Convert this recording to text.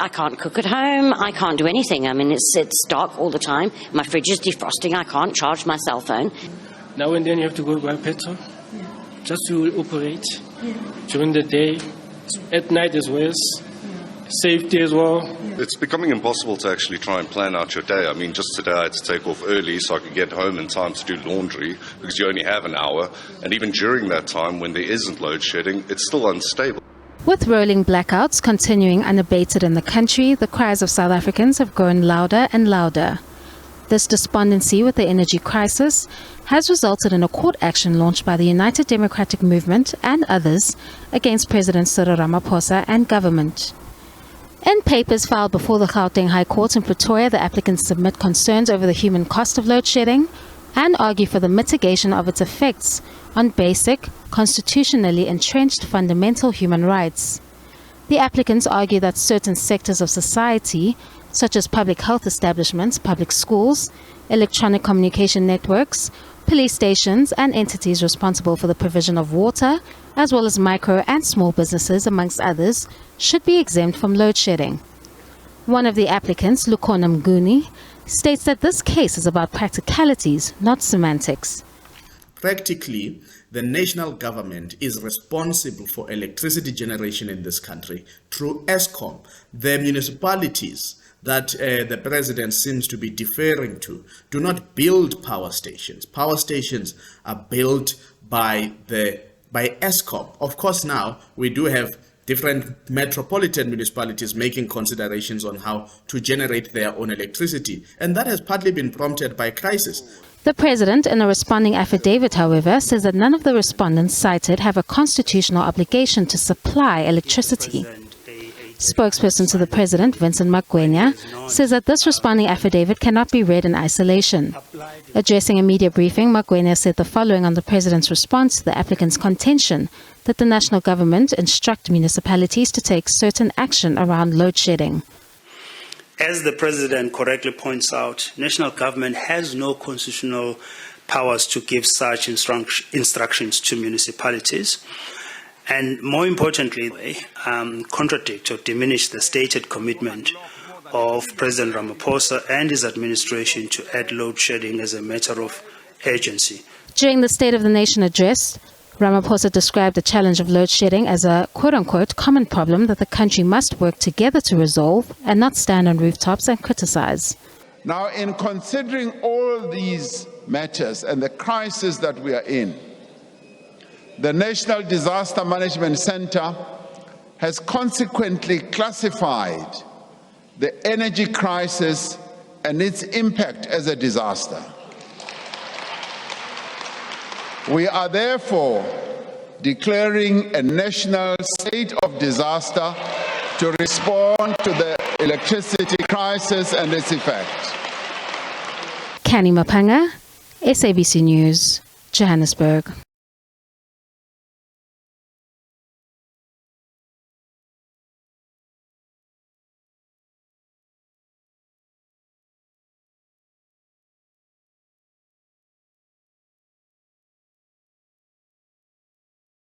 I can't cook at home, I can't do anything. I mean, it's dark all the time. My fridge is defrosting, I can't charge my cell phone. Now and then you have to go buy petrol just to operate during the day, at night as well, safety as well. It's becoming impossible to actually try and plan out your day. I mean, just today I had to take off early so I could get home in time to do laundry because you only have an hour. And even during that time, when there isn't load shedding, it's still unstable. With rolling blackouts continuing unabated in the country, the cries of South Africans have grown louder and louder. This despondency with the energy crisis has resulted in a court action launched by the United Democratic Movement and others against President Cyril Ramaphosa and government. In papers filed before the Gauteng High Court in Pretoria, the applicants submit concerns over the human cost of load shedding and argue for the mitigation of its effects on basic, constitutionally entrenched fundamental human rights. The applicants argue that certain sectors of society, such as public health establishments, public schools, electronic communication networks, police stations, and entities responsible for the provision of water, as well as micro and small businesses, amongst others, should be exempt from load shedding. One of the applicants, Lukhona Mguni, states that this case is about practicalities, not semantics. Practically, the national government is responsible for electricity generation in this country through Eskom. The municipalities that the president seems to be deferring to do not build power stations. Power stations are built by Eskom. Of course, now we do have different metropolitan municipalities making considerations on how to generate their own electricity, and that has partly been prompted by crisis. The president, in a responding affidavit, however, says that none of the respondents cited have a constitutional obligation to supply electricity. Spokesperson to the president, Vincent Magwenya, says that this responding affidavit cannot be read in isolation. Addressing a media briefing, Magwenya said the following on the president's response to the applicant's contention that the national government instruct municipalities to take certain action around load shedding. As the president correctly points out, national government has no constitutional powers to give such instructions to municipalities. And more importantly, contradict or diminish the stated commitment of President Ramaphosa and his administration to add load shedding as a matter of urgency. During the State of the Nation address, Ramaphosa described the challenge of load shedding as a quote-unquote common problem that the country must work together to resolve and not stand on rooftops and criticize. Now, in considering all these matters and the crisis that we are in, the National Disaster Management Center has consequently classified the energy crisis and its impact as a disaster. We are therefore declaring a national state of disaster to respond to the electricity crisis and its effects. Kani Mapanga, SABC News, Johannesburg.